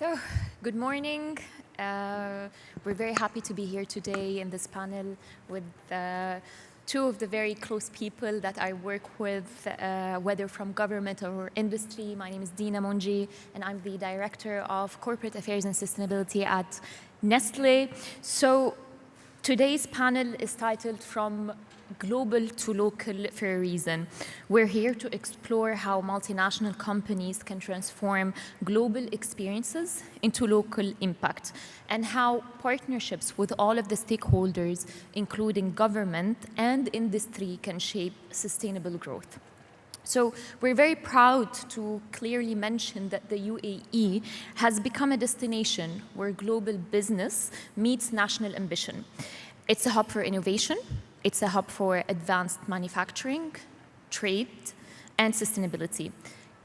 So, good morning. We're very happy to be here today in this panel with two of the very close people that I work with, whether from government or industry. My name is Dina Mongy, and I'm the Director of Corporate Affairs and Sustainability at Nestlé. So, today's panel is titled From Global to Local for a reason. We're here to explore how multinational companies can transform global experiences into local impact, and how partnerships with all of the stakeholders, including government and industry, can shape sustainable growth. So we're very proud to clearly mention that the UAE has become a destination where global business meets national ambition. It's a hub for innovation. It's a hub for advanced manufacturing, trade, and sustainability.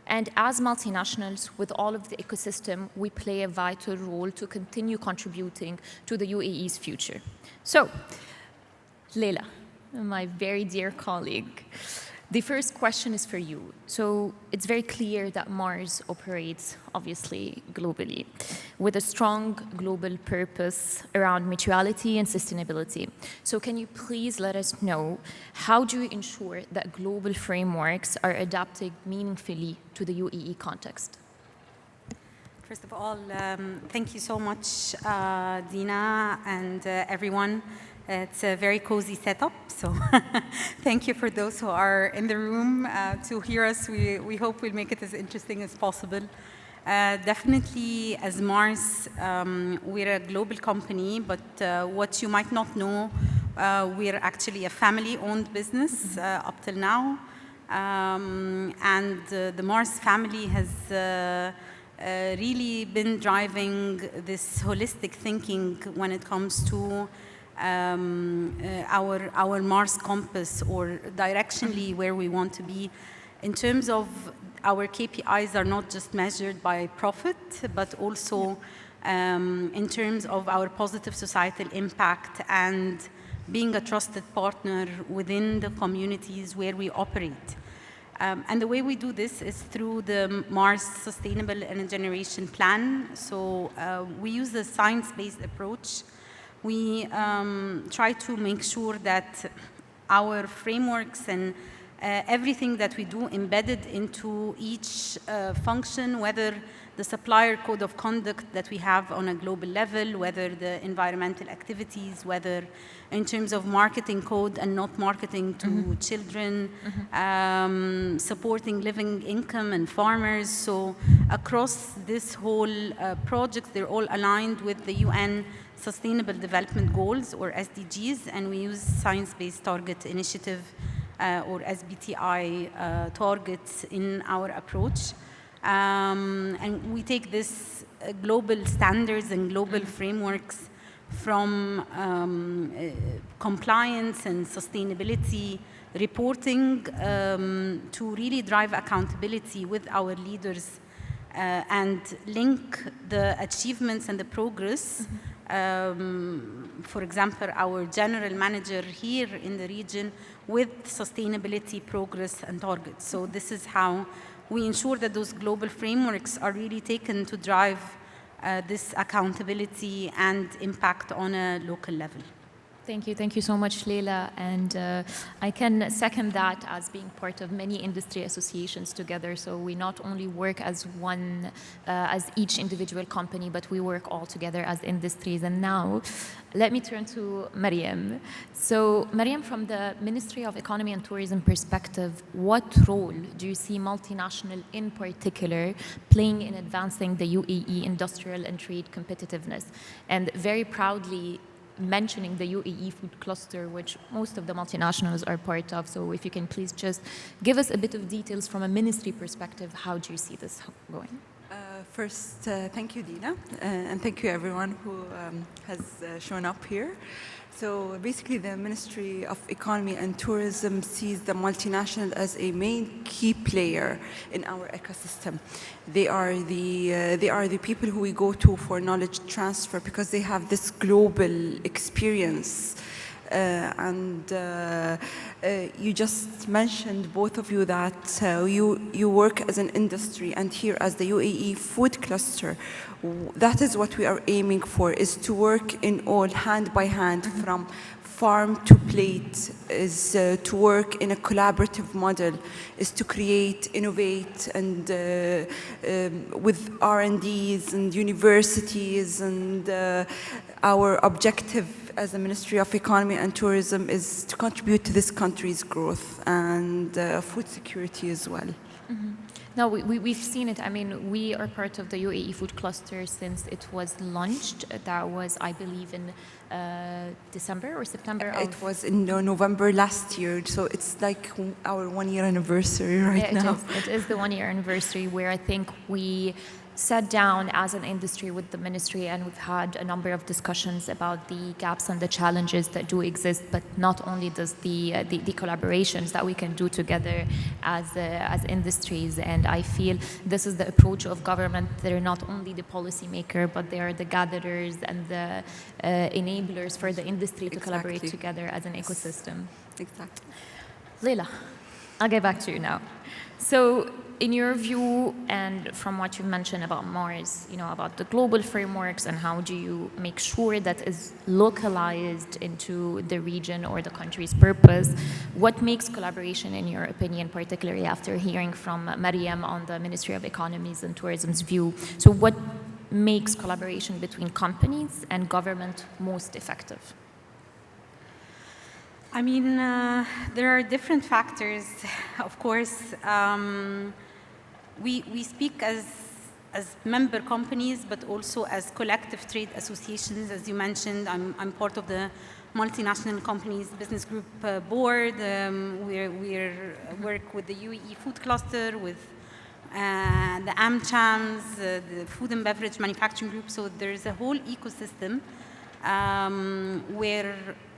And as multinationals, with all of the ecosystem, we play a vital role to continue contributing to the UAE's future. So, Leila, my very dear colleague, the first question is for you. So it's very clear that Mars operates, obviously, globally, with a strong global purpose around mutuality and sustainability. So can you please let us know, how do you ensure that global frameworks are adapted meaningfully to the UAE context? First of all, thank you so much, Dina, and everyone. It's a very cozy setup, so thank you for those who are in the room to hear us. We hope we'll make it as interesting as possible. Definitely, as Mars, we're a global company, but what you might not know, we're actually a family-owned business up till now. And the Mars family has really been driving this holistic thinking when it comes to our Mars compass, or directionally where we want to be, in terms of our KPIs are not just measured by profit, but also in terms of our positive societal impact and being a trusted partner within the communities where we operate. And the way we do this is through the Mars Sustainable Energy Generation Plan. So we use a science-based approach. We try to make sure that our frameworks and everything that we do embedded into each function, whether the supplier code of conduct that we have on a global level, whether the environmental activities, whether in terms of marketing code and not marketing to children, supporting living income and farmers. So across this whole project, they're all aligned with the UN Sustainable Development Goals, or SDGs, and we use Science-Based Target Initiative, or SBTI targets in our approach. And we take this global standards and global frameworks from compliance and sustainability reporting to really drive accountability with our leaders and link the achievements and the progress. For example, our general manager here in the region with sustainability progress and targets. So this is how we ensure that those global frameworks are really taken to drive this accountability and impact on a local level. Thank you so much, Leila, and I can second that as being part of many industry associations together. So we not only work as one, as each individual company, but we work all together as industries. And now, let me turn to Maryam. So Maryam, from the Ministry of Economy and Tourism perspective, what role do you see multinational in particular playing in advancing the UAE industrial and trade competitiveness? And very proudly, mentioning the UAE food cluster, which most of the multinationals are part of. So if you can please just give us a bit of details from a ministry perspective, how do you see this going? First, thank you, Dina, and thank you everyone who has shown up here. So basically, the Ministry of Economy and Tourism sees the multinational as a main key player in our ecosystem. They are the people who we go to for knowledge transfer, because they have this global experience You just mentioned, both of you, that you work as an industry, and here as the UAE food cluster, that is what we are aiming for, is to work in all, hand by hand, from farm to plate, is to work in a collaborative model, is to create, innovate, and with R&Ds and universities, and our objective as the Ministry of Economy and Tourism is to contribute to this country's growth and food security as well. Mm-hmm. No, we've seen it. I mean, we are part of the UAE food cluster since it was launched. That was, I believe, in December or September. It was in November last year, so it's like our 1-year anniversary right now. It is the 1-year anniversary, where I think we sat down as an industry with the ministry, and we've had a number of discussions about the gaps and the challenges that do exist, but not only does the collaborations that we can do together as industries. And I feel this is the approach of government. They're not only the policymaker, but they are the gatherers and the enablers for the industry to collaborate together as an ecosystem. Exactly. Leila, I'll get back to you now. So, in your view, and from what you mentioned about Mars, about the global frameworks, and how do you make sure that is localized into the region or the country's purpose, what makes collaboration, in your opinion, particularly after hearing from Maryam on the Ministry of Economies and Tourism's view? So what makes collaboration between companies and government most effective? I mean, there are different factors, of course. We speak as member companies, but also as collective trade associations. As you mentioned, I'm part of the Multinational Companies Business Group board. We work with the UAE Food Cluster, with the AmChams, the Food and Beverage Manufacturing Group. So there's a whole ecosystem where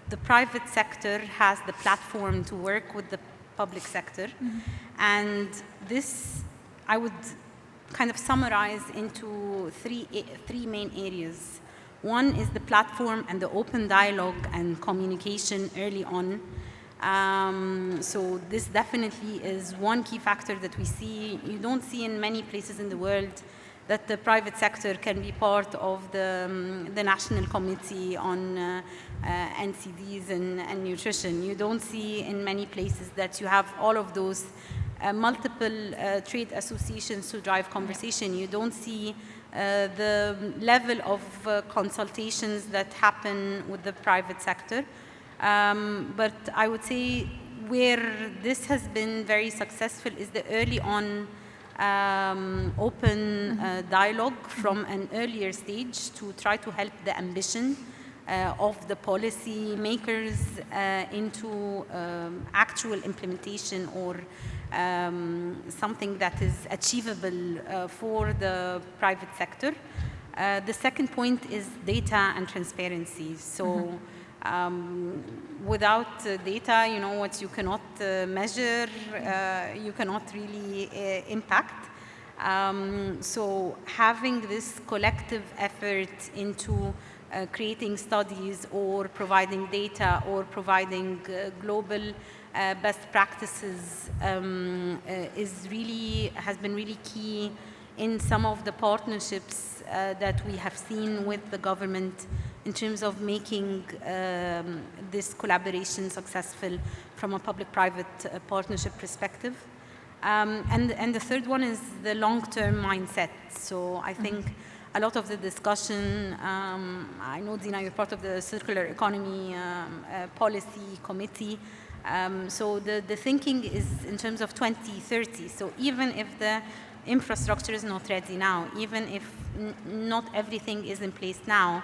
the private sector has the platform to work with the public sector. Mm-hmm. And this, I would kind of summarize into three main areas. One is the platform and the open dialogue and communication early on. So this definitely is one key factor that we see. You don't see in many places in the world that the private sector can be part of the National Committee on NCDs and nutrition. You don't see in many places that you have all of those multiple trade associations to drive conversation. You don't see the level of consultations that happen with the private sector. But I would say where this has been very successful is the early on open dialogue from an earlier stage to try to help the ambition of the policy makers into actual implementation or something that is achievable for the private sector. The second point is data and transparency. So without data, what you cannot measure, you cannot really impact. So having this collective effort into creating studies or providing data or providing global best practices has been really key in some of the partnerships that we have seen with the government in terms of making this collaboration successful from a public-private partnership perspective. And the third one is the long-term mindset. So I think a lot of the discussion, I know, Dina, you're part of the Circular Economy Policy Committee. So the thinking is in terms of 2030. So even if the infrastructure is not ready now, even if not everything is in place now,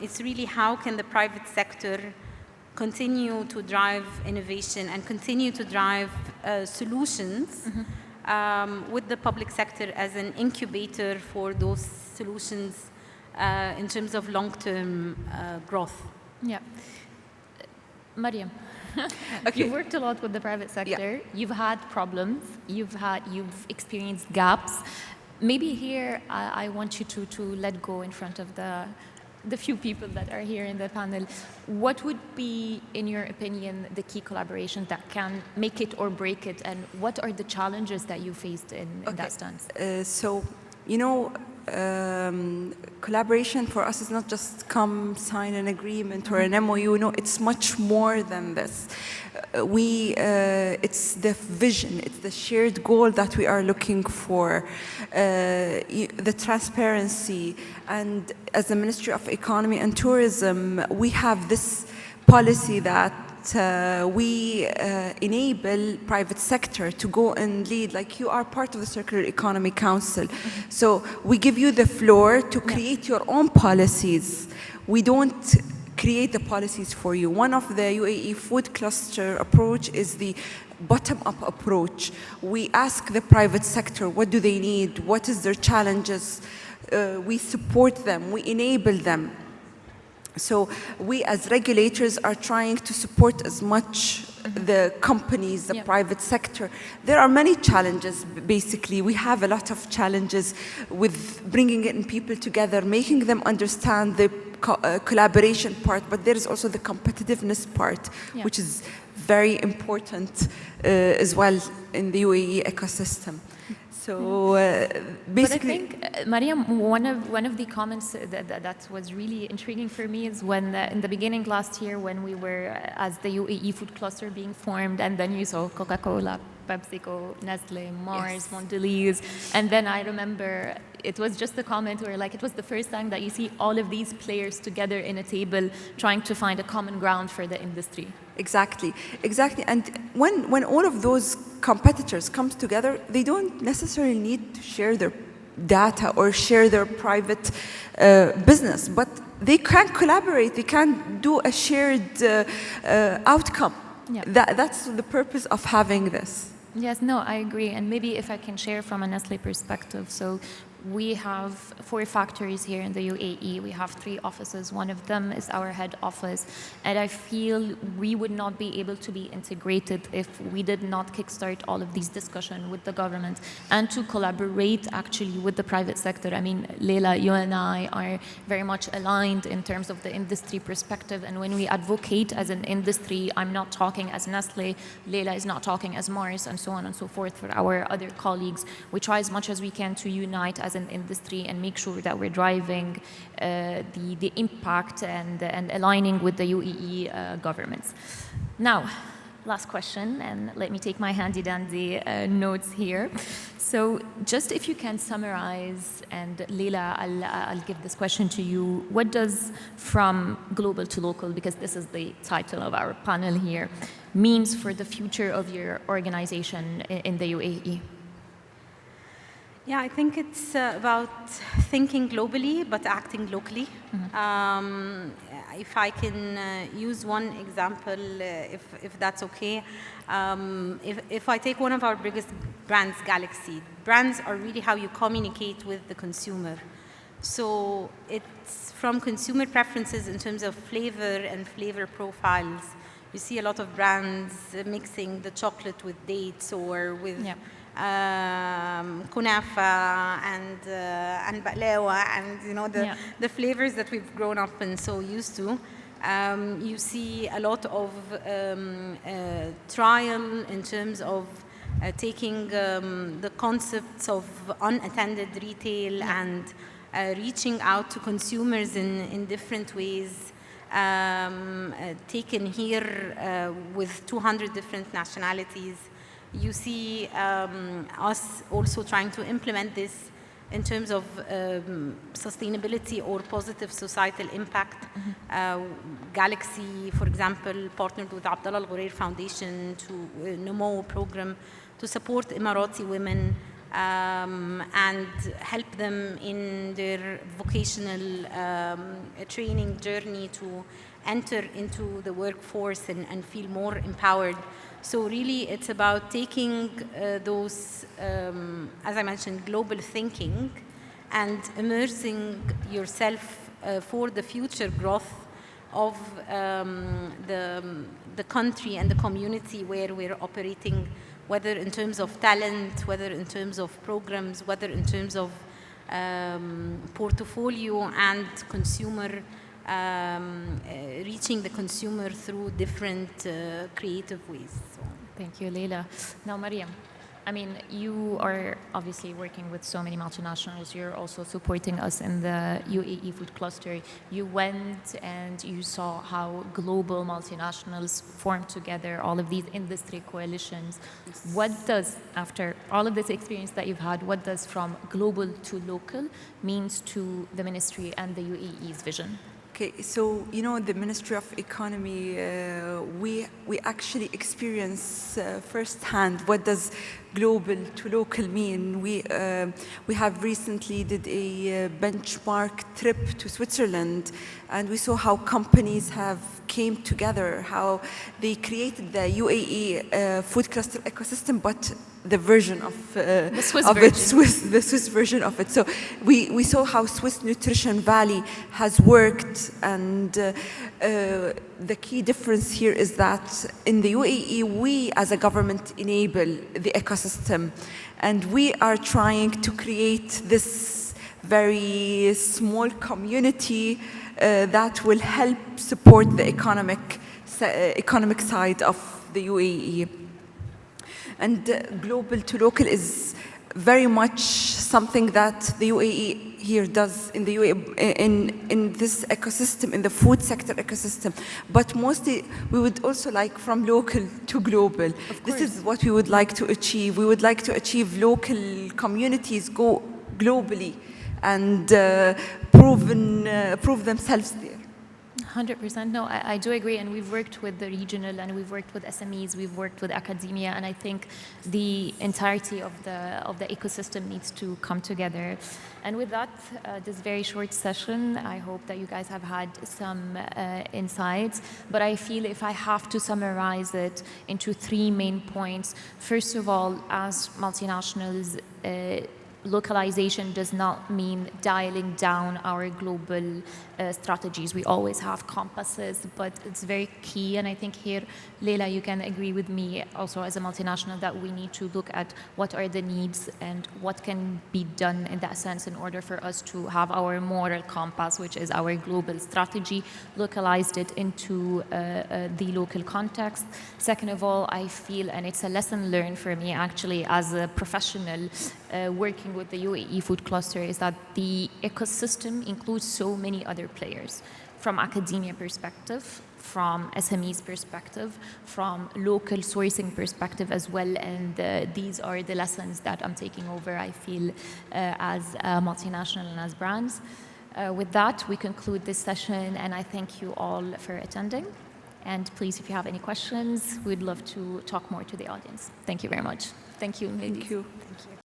it's really how can the private sector continue to drive innovation and continue to drive solutions with the public sector as an incubator for those solutions in terms of long-term growth. Yeah. Maryam, okay. You've worked a lot with the private sector. Yeah. You've had problems. You've experienced gaps. Maybe here I want you to let go in front of the the few people that are here in the panel, what would be, in your opinion, the key collaboration that can make it or break it, and what are the challenges that you faced in that stance? So, you know, collaboration for us is not just come sign an agreement or an MOU. No, it's much more than this. It's the vision, it's the shared goal that we are looking for, the transparency. And as the Ministry of Economy and Tourism, we have this policy that we enable private sector to go and lead, like you are part of the Circular Economy Council. So we give you the floor to create your own policies. We don't create the policies for you. One of the UAE food cluster approach is the bottom-up approach. We ask the private sector, what do they need? What is their challenges? We support them, we enable them. So we as regulators are trying to support as much the companies, the private sector. There are many challenges, basically. We have a lot of challenges with bringing in people together, making them understand the collaboration part, but there is also the competitiveness part, which is very important as well in the UAE ecosystem. So basically, but I think, Maryam, one of the comments that was really intriguing for me is when in the beginning last year, when we were as the UAE food cluster being formed, and then you saw Coca-Cola, PepsiCo, Nestlé, Mars, Mondelez, and then I remember it was just a comment where like it was the first time that you see all of these players together in a table trying to find a common ground for the industry. Exactly, exactly. And when all of those competitors come together, they don't necessarily need to share their data or share their private business, but they can collaborate, they can do a shared outcome. That's the purpose of having this. Yes, no, I agree. And maybe if I can share from a Nestlé perspective. So we have 4 factories here in the UAE. We have 3 offices. One of them is our head office. And I feel we would not be able to be integrated if we did not kickstart all of these discussions with the government and to collaborate actually with the private sector. I mean, Leila, you and I are very much aligned in terms of the industry perspective. And when we advocate as an industry, I'm not talking as Nestlé, Leila is not talking as Mars, and so on and so forth for our other colleagues. We try as much as we can to unite as an industry and make sure that we're driving the impact and aligning with the UAE governments. Now, last question, and let me take my handy-dandy notes here. So just if you can summarize, and Leila, I'll give this question to you, what does from global to local, because this is the title of our panel here, means for the future of your organization in the UAE? Yeah, I think it's about thinking globally but acting locally. If I can use one example, if that's okay. If I take one of our biggest brands, Galaxy, brands are really how you communicate with the consumer. So it's from consumer preferences in terms of flavor and flavor profiles. You see a lot of brands mixing the chocolate with dates or with kunafa and baqlawa, and the flavors that we've grown up and so used to. You see a lot of trial in terms of taking the concepts of unattended retail and reaching out to consumers in different ways. Taken here with 200 different nationalities. You see us also trying to implement this in terms of sustainability or positive societal impact. Galaxy, for example, partnered with Abdallah Al Ghurair Foundation to Numo program to support Emirati women and help them in their vocational training journey to enter into the workforce and feel more empowered. So really it's about taking those, as I mentioned, global thinking and immersing yourself for the future growth of the country and the community where we're operating, whether in terms of talent, whether in terms of programs, whether in terms of portfolio and consumer, reaching the consumer through different creative ways. So. Thank you, Leila. Now, Maryam, I mean, you are obviously working with so many multinationals. You're also supporting us in the UAE food cluster. You went and you saw how global multinationals form together, all of these industry coalitions. What does, after all of this experience that you've had, what does from global to local means to the ministry and the UAE's vision? Okay, so the Ministry of Economy, we actually experience firsthand what does global to local mean. We have recently did a benchmark trip to Switzerland, and we saw how companies have came together, how they created the UAE food cluster ecosystem, but the version of the Swiss of version. the Swiss version of it. So we saw how Swiss Nutrition Valley has worked, and the key difference here is that in the UAE, we as a government enable the ecosystem, and we are trying to create this very small community that will help support the economic side of the UAE. And global to local is very much something that the UAE here does in the UAE, in this ecosystem, in the food sector ecosystem. But mostly, we would also like from local to global. This is what we would like to achieve. We would like to achieve local communities go globally and prove themselves there. 100%. No, I do agree. And we've worked with the regional, and we've worked with SMEs, we've worked with academia, and I think the entirety of the ecosystem needs to come together. And with that, this very short session, I hope that you guys have had some insights. But I feel if I have to summarize it into 3 main points, first of all, as multinationals, localization does not mean dialing down our global strategies. We always have compasses, but it's very key. And I think here, Leila, you can agree with me also as a multinational that we need to look at what are the needs and what can be done in that sense in order for us to have our moral compass, which is our global strategy, localized it into the local context. Second of all, I feel, and it's a lesson learned for me actually as a professional working with the UAE food cluster, is that the ecosystem includes so many other players, from academia perspective, from SMEs perspective, from local sourcing perspective as well. And these are the lessons that I'm taking over, I feel, as a multinational and as brands. With that, we conclude this session, and I thank you all for attending. And please, if you have any questions, we'd love to talk more to the audience. Thank you very much. Thank you, ladies. Thank you. Thank you.